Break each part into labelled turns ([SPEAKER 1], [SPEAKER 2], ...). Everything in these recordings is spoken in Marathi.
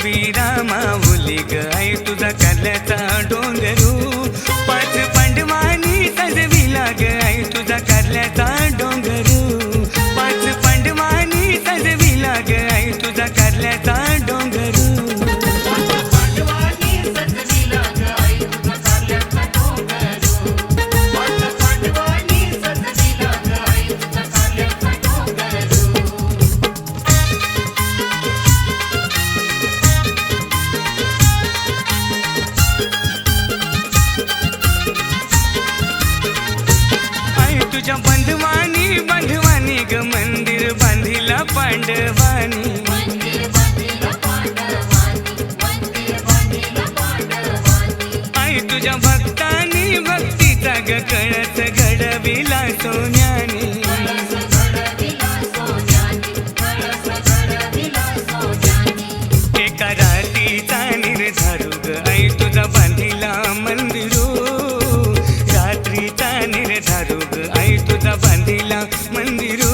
[SPEAKER 1] एकवीरा माऊली ग आई तुझा कारल्याचा डोंगरू पाच पांडवानी सजविला ग आई तुझा कारल्याचा डोंगरू पाच पांडवानी सजविला ग आई तुझा कारल्याचा डोंगरू तुझ्या बंधवानी बंधवानी ग मंदिर बांधिला पांडवानी आई तुझ्या भक्तानी भक्तीचा ग कळस घडविला सोन्यानी एका रात्रीचा निर्धारू ग आई तुझा बांधिला मंदिरू रात्रीचा निर्धारू ग आई तुझा बांधिला मंदिरू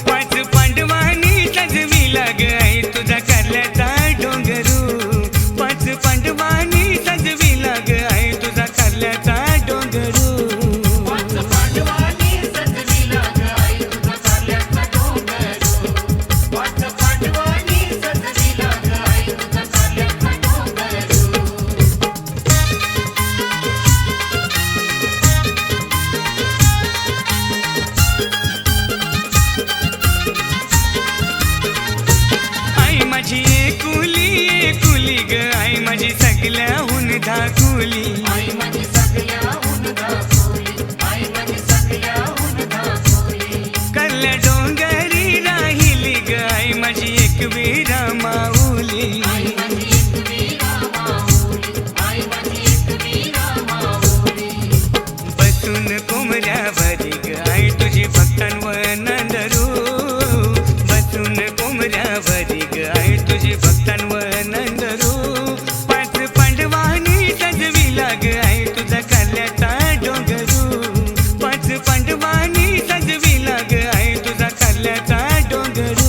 [SPEAKER 1] पाच पांडवानी सजविला ग आई तुझा कारल्याचा डोंगरू पाच पांडवानी सजविला ग आई तुझा कारल्याचा डोंगरू माझी एकुली ग आई माझी सगळ्याहून धाकुली कल्ल्या डोंगरी राहिली ग आई माझी एकवीरा माऊली बसून कोमऱ्यावरी ग आई तुझी भक्तांवर नंदरू बसून कोमऱ्यावरी ग आई तुझी भक्तांवर नंदरू पाच पांडवानी सजविला ग आई तुझा कारल्याचा डोंगरू पाच पांडवानी सजविला ग आई तुझा कारल्याचा डोंगरू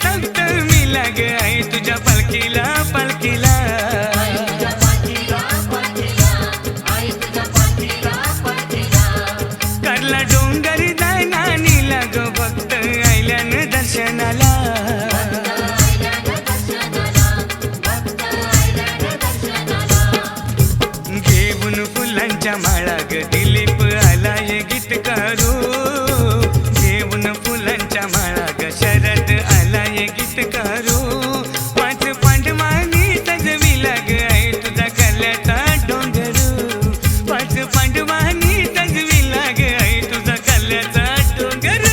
[SPEAKER 1] तख्त मिला ग आई तुझ्या पालखीला पालखीला करला डोंगर दानानीला ग भक्त आयल्यान दर्शनाला घेऊन फुलांच्या माळा ग दिलीप आलाय गीत करू घेऊन फुलांच्या माळा ग शरद आलाय गीत करू पाच पांडवानी सजविला ग आई तुझा कारल्याचा डोंगरू पाच पांडवानी सजविला ग आई तुझा कारल्याचा डोंगरू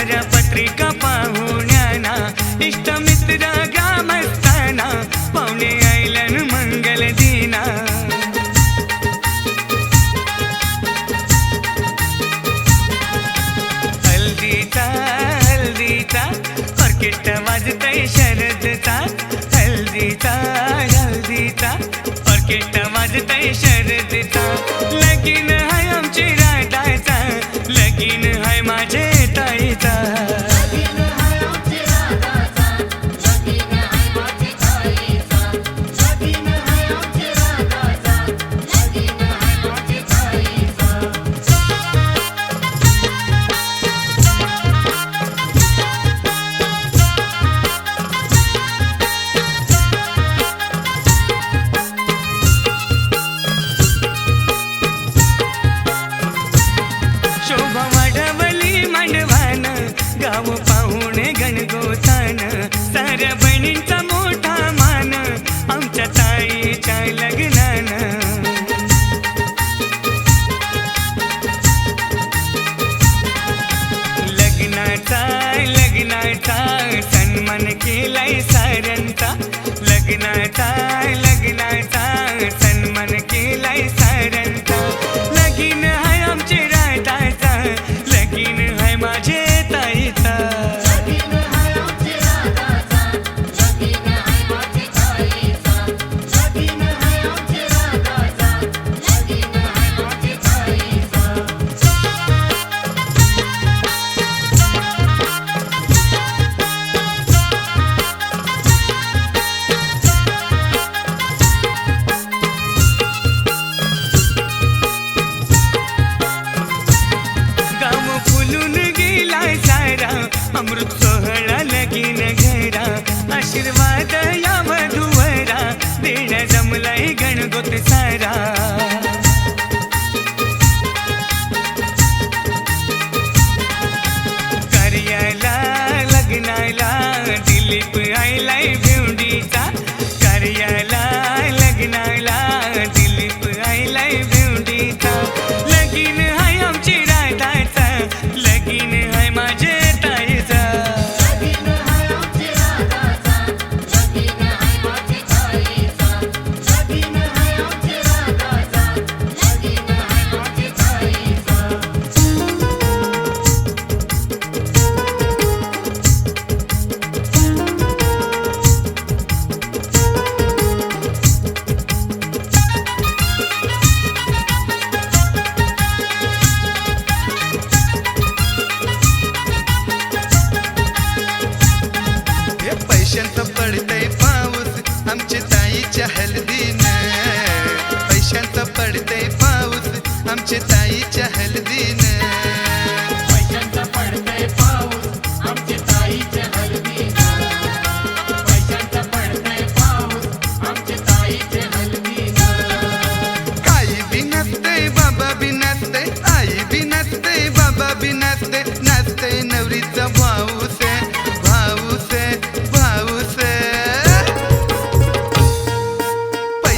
[SPEAKER 1] साऱ्या पत्रिका पाहुण्याना इष्टमित्र ग्रामस्थाना पाहुणे आयलन मंगल दिना हल्दीचा हल्दीचा ऑर्केस्ट्रा वाजतय शरदचा हल्दीचा हल्दीचा ऑर्केस्ट्रा वाजतय शरदचा लगीन हाय आमची राधाचा लगीन हाय माझे ताईचा गाव पाहुणे गणगोतान साऱ्या बहिणींचा मोठा मान आमच्या ताईच्या लग्नान लग्नाचा लग्नाचा सन्मान केलाय साऱ्यांचा लग्नाचा लग्नाचा सन्मान केलाय साऱ्यांचा लगीन हाय आमचे राधाचा लगीन हाय माझे ताईचा अमृत सोहळा लगीन घरा आशीर्वाद या वधूवरा देण्या जमलाय गणगोत सारा कार्याला लग्नाला दिलीप आयलाय भेंडीचा कार्याला लग्नाला दिलीप आयलाय भेंडीचा लगीन हाय आमची राधाचा लगीन हाय माझे
[SPEAKER 2] पैशांचा पडतय पाऊस आमच्या ताईच्या हल्दीनं पैशांचा पडतय पाऊस आमच्या ताईच्या हल्दीनं
[SPEAKER 3] पैशांचा पडतय पाऊस आमच्या ताईच्या हल्दीनं पैशांचा पडतय पाऊस आमच्या ताईच्या हल्दीनं
[SPEAKER 2] काही बी नसतंय बाबा बी नसतंय आई बी नसतंय बाबा बी नसतंय नसतंय नवरीचा भाऊस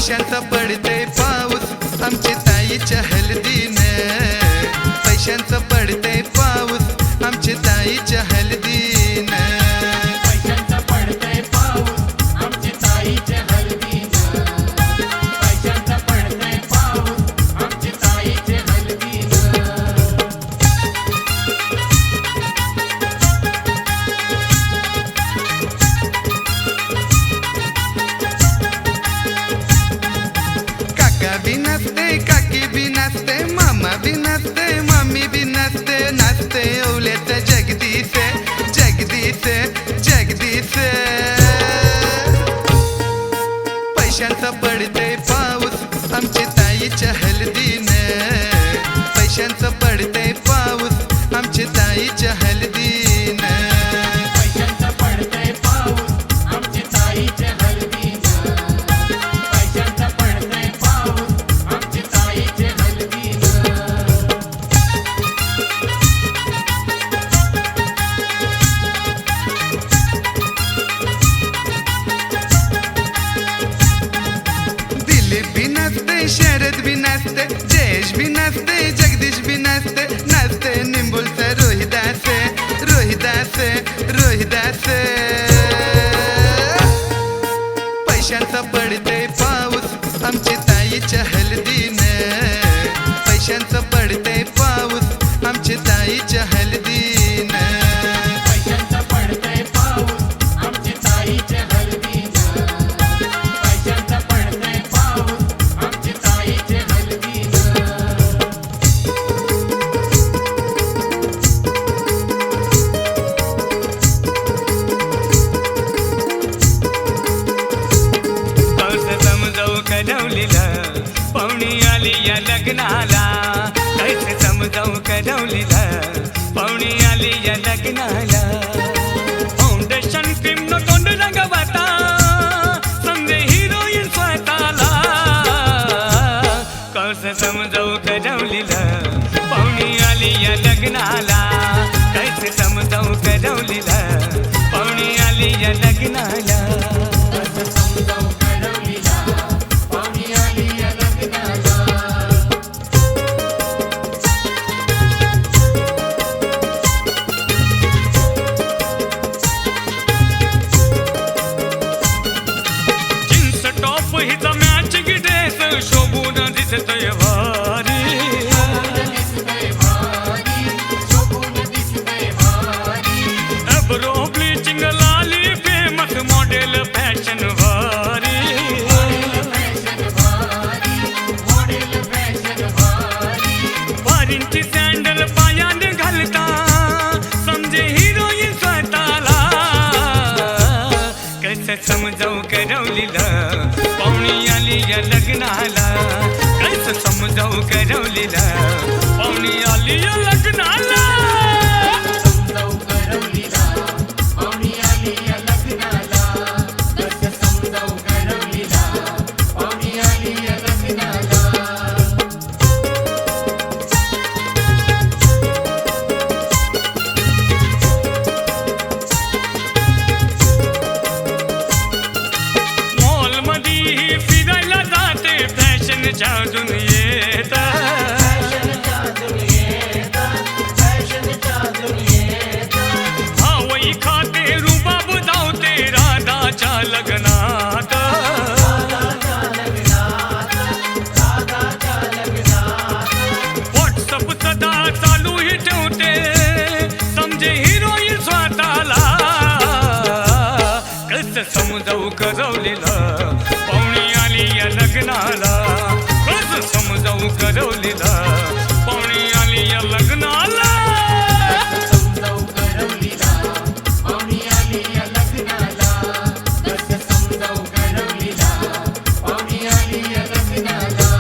[SPEAKER 2] पैशांचा पडतय पाऊस आमच्या ताईच्या हल्दीनं पैशांचा
[SPEAKER 1] लग्नाला फाउंडेशन क्रीम न तोंड रंगवता समजे हिरोईन स्वतःला कसं समजावू करवलीलं पाहुणी आली या लग्नाला कसं समजावू करवलीलं पाहुणी आली या लग्नाला
[SPEAKER 3] असं समजावून करवलीला पाहुणी आली या लग्नाला
[SPEAKER 1] जीन्स टॉप हिचा मॅचिंग ड्रेस शोभून दिसतोय भारी
[SPEAKER 3] दिसतंय भारी शोभून दिसतंय भारी
[SPEAKER 1] एब्रो ब्लीचिंग लाली फेमस मॉडेल फॅशन भारी
[SPEAKER 3] फॅशन भारी मॉडेल फॅशन भारी
[SPEAKER 1] भारींची सँडल पायाने घालता समजे हिरोईन स्वतःला कसं समजावू करवलीलं पाहुणी आली या लग्नाला कसं समजावू करवलीलं पाहुणी आली या लग्नाला
[SPEAKER 3] समजावून करवलीला पाहुणी आली या लग्नाला कसं समजावून करवलीला पाहुणी आली या लग्नाला
[SPEAKER 1] मॉल मध्ये फिरायला जाते फॅशनच्या दुनियेत भावई खाते रुबाब धावते राधाच्या लग्नात व्हॉट्सअप सदा चालू ही ठेवते समजे हिरोईन स्वतःला कसं समजावू करवलेलं पाहुणी आली या लग्नाला कसं समजावू करवलेलं पाहुणी आली या लग्नाला
[SPEAKER 3] समजावून करवलीला पाहुणी आली या लग्नाला कसं समजावून करवलीला पाहुणी आली या लग्नाला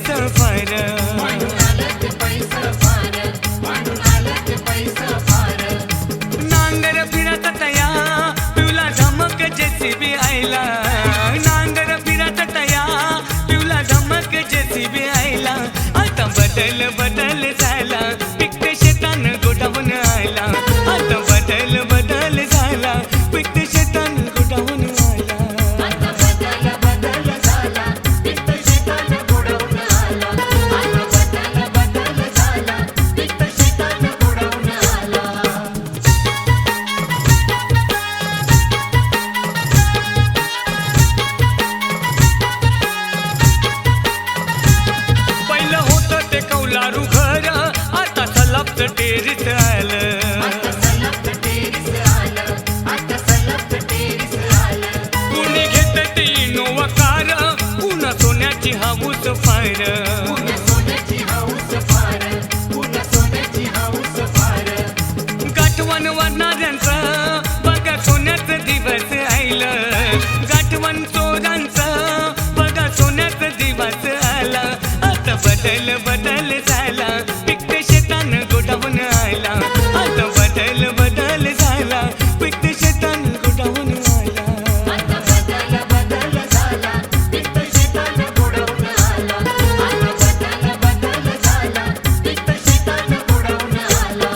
[SPEAKER 1] पैसा फार
[SPEAKER 3] म्हणून आलं ते पैसा फार, म्हणून आलं ते पैसा फार.
[SPEAKER 1] नांगर फिरत तया पिवला धमक जेसीबी आयला नांगर फिरत तया पिवला धमक जेसीबी आयला आता बदल बदल झाला पिकत शेतान गोडावून आयला आता बदल बदल झाला पिकत शेतान गोडावून आयला
[SPEAKER 3] आता बदल बदल झाला, पित्त शेतानं बुडवून आला. आता बदल बदल झाला, पित्त शेतानं बुडवून आला.
[SPEAKER 1] पहिलं होतं ते कौलारू घर आता सलापच टेरिस आलं
[SPEAKER 3] आता सलग टेरिस आलं, आता सलग टेरिस आलं.
[SPEAKER 1] कुणी घेत ती इनोवा कार पुन्हा सोन्याची हाऊस फायर
[SPEAKER 3] पुन्हा सोन्याची हौस फार, पुन्हा सोन्याची हौस फार.
[SPEAKER 1] गाठवण वाढणाऱ्यांचं बघा सोन्याचं दिवस आयलं गाठवण चोरांचं बघा सोन्याचं दिवस आला आता बदल बदल झाला पिकत शेतान गोडावून आयला आता बदल बदल झाला पिकत शेतान गोडावून आयला
[SPEAKER 3] आता बदल बदल झाला, पित्त शेतानं बुडवून आला. आता बदल बदल झाला, पित्त शेतानं बुडवून आला.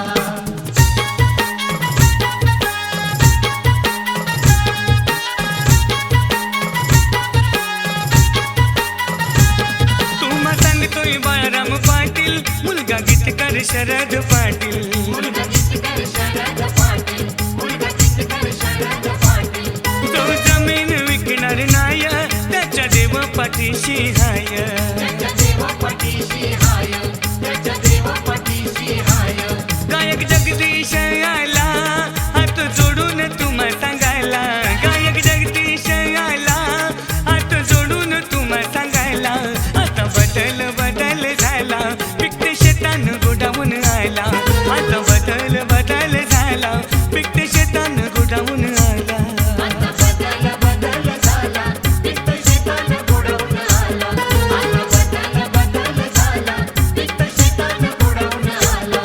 [SPEAKER 1] तुम्हा सांगतोय बाळाराम पाटील मुलगा गीतकार शरद पाटील
[SPEAKER 3] मुलगा गीतकार शरद पाटील, मुलगा गीतकार शरद पाटील.
[SPEAKER 1] तो जमीन विकणार नाय त्याच्या देव पाठीशी हाय
[SPEAKER 3] त्याच्या देवापाठीशी हाय, त्याच्या देवापाठीशी हाय.
[SPEAKER 1] गायक जगदीश आला हात जोडून तुम्हा सांगायला गायक जगदीश आला हात जोडून तुम्हा सांगायला आता बदल बदल झाला पिकत शेतान गोडावून आयला आता बदल बदल झाला पिकत शेतान गोडावून आयला
[SPEAKER 3] आता बदल बदल झाला, पित्त शेतानं बुडवून आला. आता बदल बदल झाला, पित्त शेतानं बुडवून आला.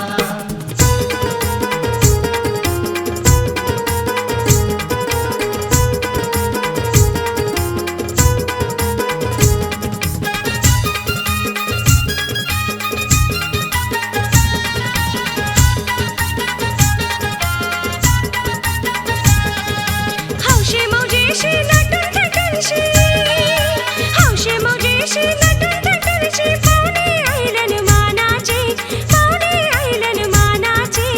[SPEAKER 4] हौशे मौजेशी नटून थटूनशी हौशे मौजेशी नटून थटूनशी पाहुणे आयलन मानाचे पाहुणे आयलन मानाचे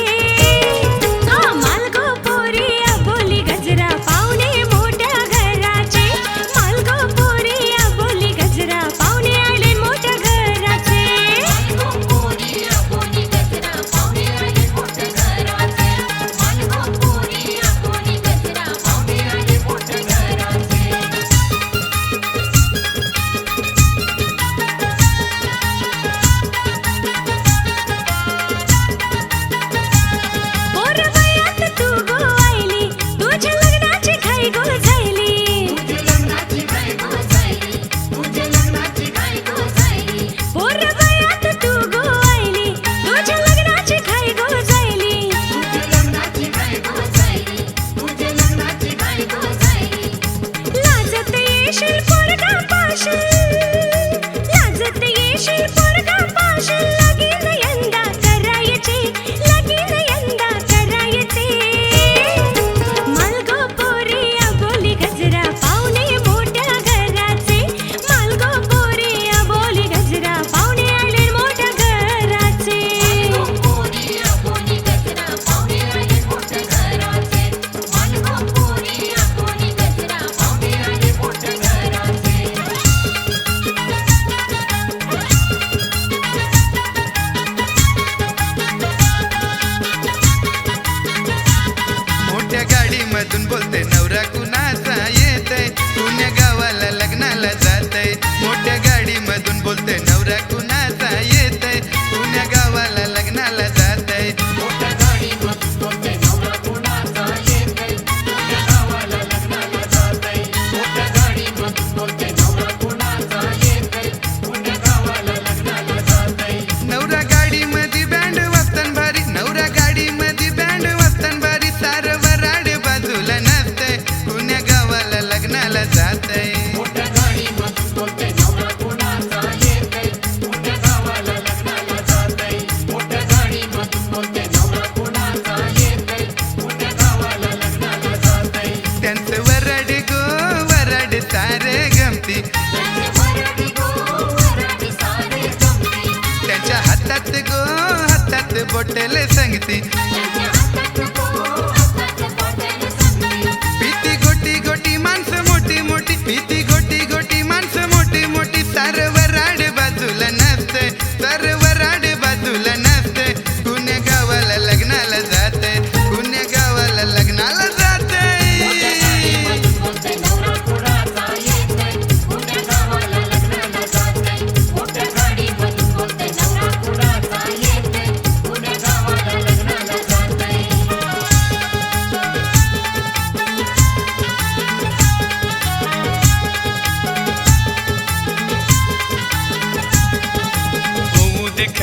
[SPEAKER 4] हा मालगो पोरी बोली गजरा पाहुणे मोठ्या घराचे मालगो पोरी बोली गजरा पाहुणे आयलन मोठ्या घराचे
[SPEAKER 3] पोरी बोली गजरा, पाहुणे आले मोठ्या घराचे. पोरी बोली गजरा, पाहुणे आले मोठ्या घराचे.
[SPEAKER 4] पोर वयात तू गो आयली तुझ्या लग्नाची घाई गो झाली
[SPEAKER 3] तुझ्या लग्नाची घाई गो झाली, तुझ्या लग्नाची घाई गो झाली.
[SPEAKER 4] पोर वयात तू गो आयली तुझ्या लग्नाची घाई गो झाली
[SPEAKER 3] तुझ्या लग्नाची घाई गो झाली, तुझ्या लग्नाची घाई गो झाली.
[SPEAKER 4] लाजत येशील पोरगा पाशील लाजत येशील पोरगा पाशील लगीन यंदा करायचे लगीन यंदा करायचे मालगो पोरी बोली गजरा पाहुणे मोठ्या घराचे मालगो पोरी बोली गजरा पाहुणे आले मोठ्या घराचे
[SPEAKER 3] पोरी बोली गजरा, पाहुणे आले मोठ्या घराचे. पोरी बोली गजरा, पाहुणे आले मोठ्या घराचे.
[SPEAKER 2] मोठ्या गाडीमधून बोलते नवरा कुणाचा येतय पुण्या गावाला लग्नाला जातय मोठ्या गाडीमधून बोलते नवरा कुणाचा येतय पुण्या गावाला लग्नाला जातय
[SPEAKER 3] मोठ्या गाडीमधून बोलते नवरा कुणाचा येतय, पुण्या गावाला लग्नाला जातय. मोठ्या गाडीमधून बोलते नवरा कुणाचा येतय, पुण्या गावाला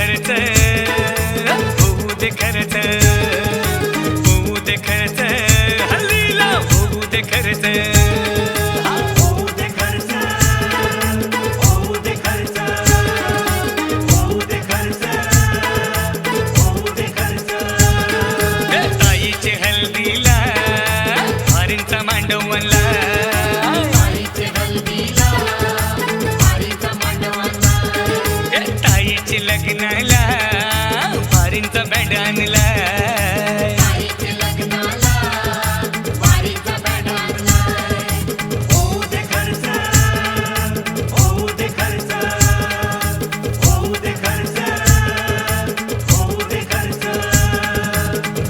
[SPEAKER 1] खर्च होऊ दे खर्च होऊ दे खर्च हल्लीला होऊ दे खर्च
[SPEAKER 3] होऊ दे खर्च होऊ दे खर्च होऊ दे खर्च होऊ दे खर्च
[SPEAKER 1] ताईचे हल्दीला फारींचा मांडवला
[SPEAKER 3] आईचे हल्दीला आईचा मांडवाला
[SPEAKER 1] ताईचे लग्नाला फारींचा बँड आणला
[SPEAKER 3] आईचे लग्नाला वारीचा बँड आणलाय होऊ दे खर्च होऊ दे खर्च होऊ दे खर्च होऊ दे खर्च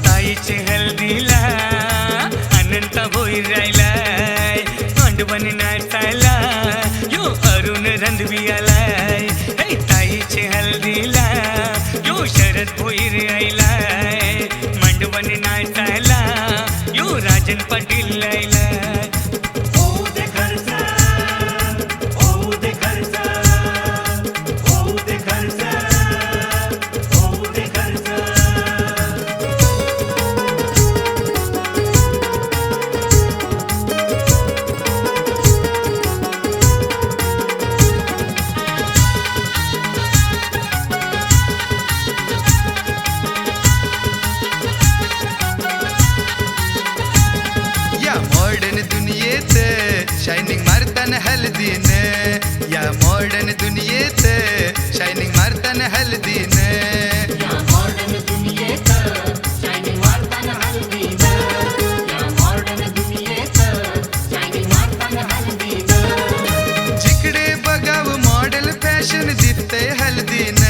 [SPEAKER 1] ताईचे हल्दीला अनंत होई राहिलाय मांडवण नाचायला यो अरुण रंधवी आलाय हे ताईचे हल्दीला यो शरद भोईर आलाय मांडवण नाचायला यो राजन पाटील आलाय
[SPEAKER 3] होऊ दे खर्च होऊ दे खर्च होऊ दे खर्च होऊ दे खर्च
[SPEAKER 2] या मॉडर्न दुनियेत शायनिंग मारताना हल्दीन या मॉडर्न दुनियेत शायनिंग मारताना हल्दीन
[SPEAKER 3] या मॉडर्न दुनियेत शायनिंग मारताना हल्दीनं या मॉडर्न दुनियेत शायनिंग मारताना हल्दीनं
[SPEAKER 2] जिकडे बघाव मॉडेल फॅशन दिसतंय हल्दीन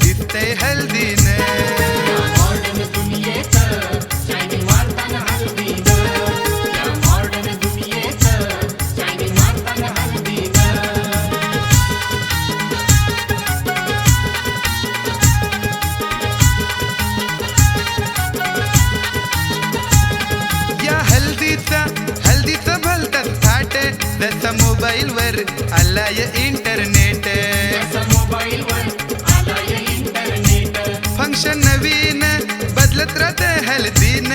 [SPEAKER 2] दिसतंय हल्दीन
[SPEAKER 3] या मॉडर्न दुनियेत शायनिंग मारताना हल्दीनं या मॉडर्न दुनियेत शायनिंग मारताना हल्दीनं
[SPEAKER 2] या हल्दीचा भलताच थाट जसा मोबाईलवर आलाय इंटरनेट
[SPEAKER 3] जसं मोबाईलवर आलाय इंटरनेट
[SPEAKER 2] फंक्शन नवीन बदलत राहत हल्दीन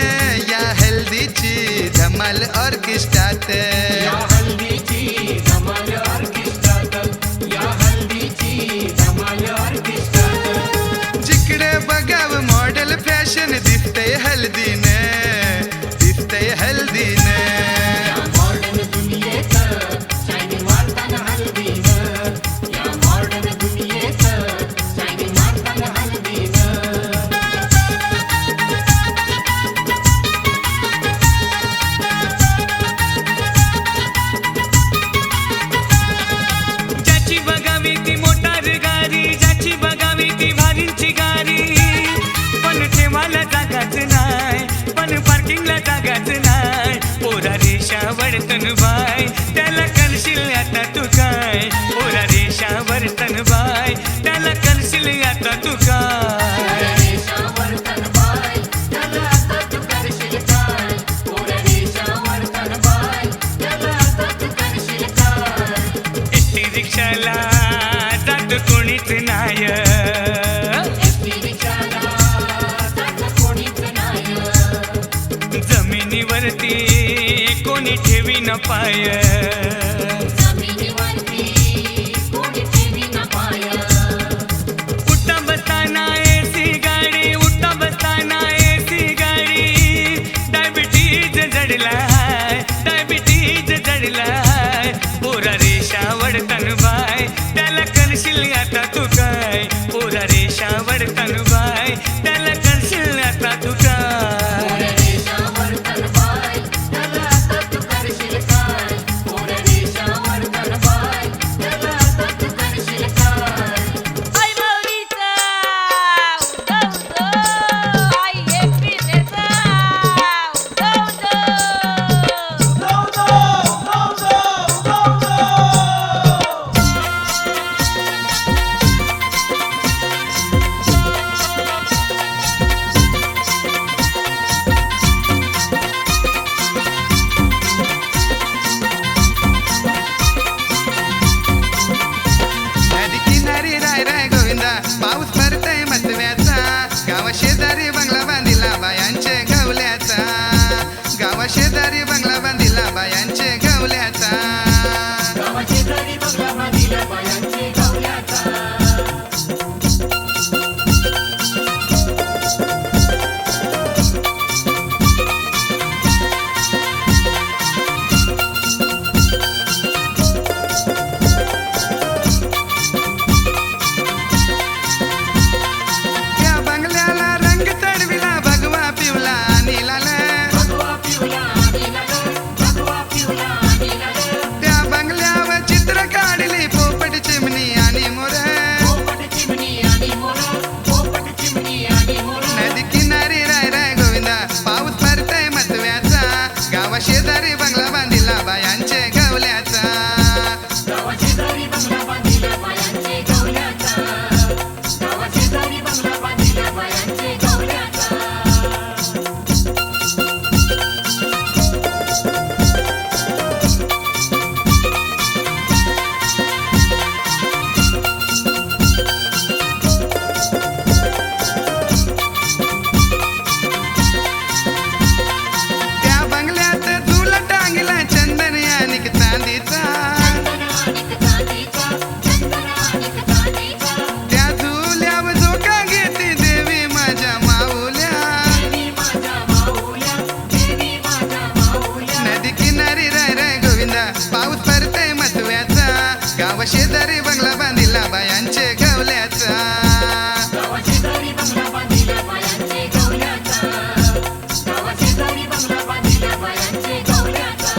[SPEAKER 2] या हल्दीची धमाल ऑर्केस्ट्रात
[SPEAKER 3] या हल्दीची धमाल ऑर्केस्ट्रात या हल्दीची धमाल ऑर्केस्ट्रात
[SPEAKER 2] जिकडे बघाव मॉडेल फॅशन दिसतंय हल्दीन दिसतंय हल्दीन
[SPEAKER 3] या मॉडर्न दुनियेत शायनिंग मारताना हल्दीनं या मॉडर्न दुनियेत शायनिंग मारताना हल्दीनं
[SPEAKER 1] ज्याची बघावी ती मोटार गाडी ज्याची बघावी ती भारींची गाडी पण ठेवायला जागाच नाही पण पार्किंगला जागाच नाही पोरा रेषावर तनबाय त्याला करशील आता तू काय पोरा रेषावर तनबाय त्याला करशील आता तू काय
[SPEAKER 3] रेषावर तनबाय त्याला आता तू करशील काय पोऱ्या रेषावर तनबाय त्याला आता तू करशील काय
[SPEAKER 1] एसटी रिक्षाला जात कोणीच नाही
[SPEAKER 3] एसटी रिक्षाला जात कोणीच नाही
[SPEAKER 1] जमिनीवरती कोणी ठेवी न पाय
[SPEAKER 3] जमिनीवरती कोणी ठेवी न पाय
[SPEAKER 1] उठता बसताना एसी गाडी उठता बसताना एसी गाडी डायबिटीज जडलाय डायबिटीज जडलाय पोरा रेषावर तनबाय त्याला करशील आता तू काय पोरा रेषावर तनबाय त्याला करशील आता तू काय
[SPEAKER 3] पोऱ्या रेषावर तनबाय त्याला आता तू करशील काय पोऱ्या रेषावर तनबाय त्याला आता तू करशील काय
[SPEAKER 5] Ay, Maurita! Udo, udo! Ay, Espineta! Udo, udo!
[SPEAKER 2] गावा शेजारी बंगला बांधिला बायांचे गवल्याचा
[SPEAKER 3] गावाशेजारी बंगला बांधिला बायांचे गवल्याचा गावाशेजारी बंगला बांधिला बायांचे गवल्याचा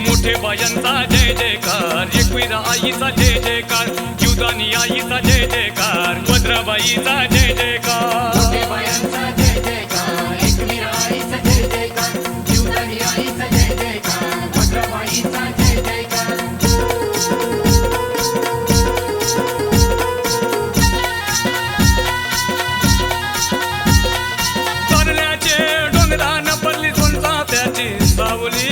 [SPEAKER 1] मोठे बायांचा जय जयकार एकविरा आईचा जय जयकार जीवदानी आईचा जय जयकार वज्रबाईचा जय जयकार
[SPEAKER 3] मोठे बायांचा जय जयकार एकवीरा आईचा जय जयकार जीवदानी आईचा जय जयकार भद्रबाईचा जय जयकार
[SPEAKER 1] करण्याचे डोंगरान पल्ली सोनचाफ्याची सावली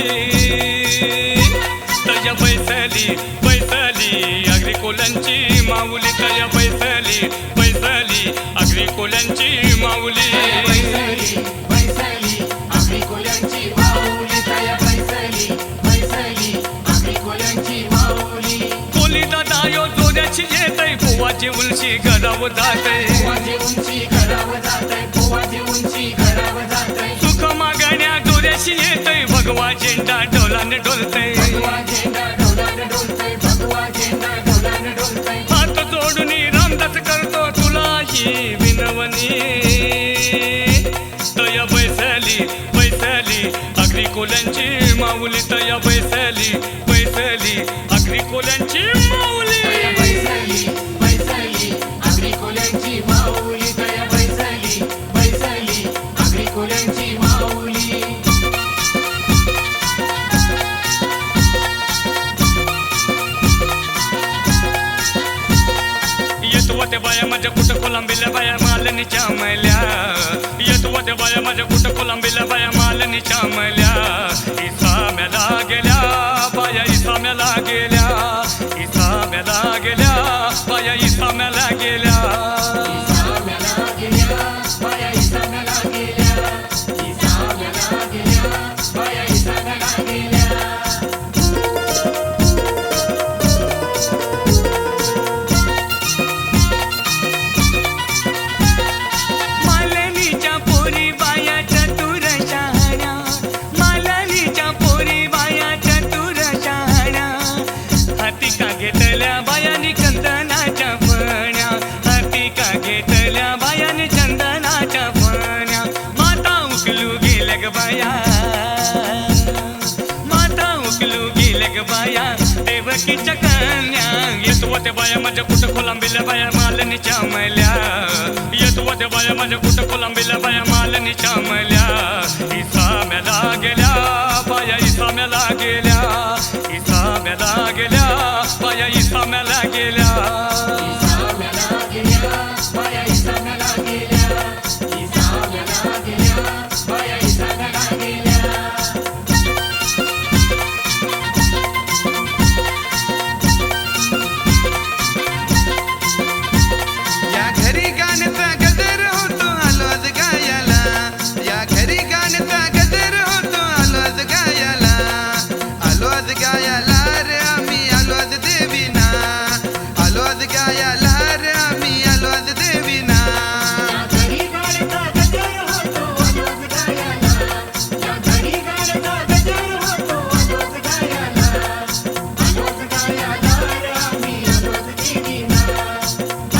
[SPEAKER 1] तया बैसली बैसली अग्रिकोलांची माऊली तया बैसली बैसली अग्रिकोलांची माऊली
[SPEAKER 3] बैसली बैसली आपली कोल्यांची माऊली तया बैसली बैसली आपली कोल्यांची माऊली
[SPEAKER 1] कोली दादा यो जोड्याची येतय पोवाची उलशी घरावर जातय
[SPEAKER 3] पोवाची उंची घरावर जातय पोवाची उंची घरावर जातय
[SPEAKER 1] सुख मागण्या जोड्याशी येतय भगवा झेंडा ढोलाने डोलतय
[SPEAKER 3] भगवा झेंडा ढोलाने डोलतय भगवा झेंडा ढोलाने डोलतय
[SPEAKER 1] हात जोडून रामदास करतो तुला ही विनवणी तया बैसली बैसली अग्रिकोलांची माऊली तया बैसली बैसली अग्रिकोलांची माऊली
[SPEAKER 3] तया बैसली बैसली आपली कोल्यांची माऊली तया बैसली बैसली आपली कोल्यांची माऊली
[SPEAKER 1] येतो ते बाया माझ्या कुठं कोलंबिल्या बाया मालनीच्या मैल्या येतो ते बाया माझ्या कुठं कोलंबिल्या बाया मालनीच्या मैल्या इसाम्याला गेल्या बाया इसाम्याला गेल्या इसाम्याला गेल्या बाया इसाम्याला गेल्या
[SPEAKER 3] इसाम्याला गेल्या बाया इसाम्याला गेल्या इसाम्याला गेल्या बाया इसाम्याला गेल्या
[SPEAKER 1] मालनीच्या पोरी बाया चतुर शहाण्या मालनीच्या पोरी बाया चतुर शहाण्या हाती का घेतल्या बायानी चंदनाच्या फण्या हाती का घेतल्या बायानी चंदनाच्या फण्या माता उकलू गेल्या ग बाया माता उकलू गेल्या ग बाया देवकीच्या कन्या येतो ते बाया माझ्या कुठं कोलंबिल्या बाया मालनीच्या मैल्या येतो ते बाया माझ्या कुठं कोलंबिल्या बाया मालनीच्या मैल्या इसाम्याला गेल्या बाया इसाम्याला गेल्या इसाम्याला गेल्या बाया इसाम्याला गेल्या
[SPEAKER 3] इसाम्याला गेल्या बाया इसाम्याला गेल्या इसाम्याला गेल्या बाया इसाम्याला गेल्या
[SPEAKER 2] या घरी गाण्याचा गजर होतो आलो आज गायाला या घरी गाण्याचा गजर होतो आलो आज गायाला आलो आज गायाला रे आम्ही आलो आज देवीना आलो आज गायाला रे आम्ही आलो आज देवीना
[SPEAKER 3] घरी गाण्याचा गजर होतो आलोच गायाला या घरी गाण्याचा गजर होतो आलोच गायाला रे आम्ही आलोच देवीना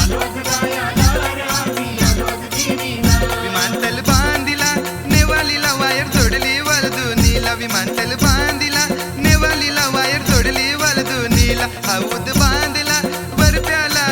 [SPEAKER 3] आलोच गायाला रे आम्ही आलोच देवीना
[SPEAKER 2] विमानतल बांधिला नेवालीला वायर जोडली वलदुनीला विमानतल बांधिला नेवालीला वायर जोडली वलदुनीला हौद बांधला बर्फ्याला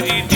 [SPEAKER 1] घरी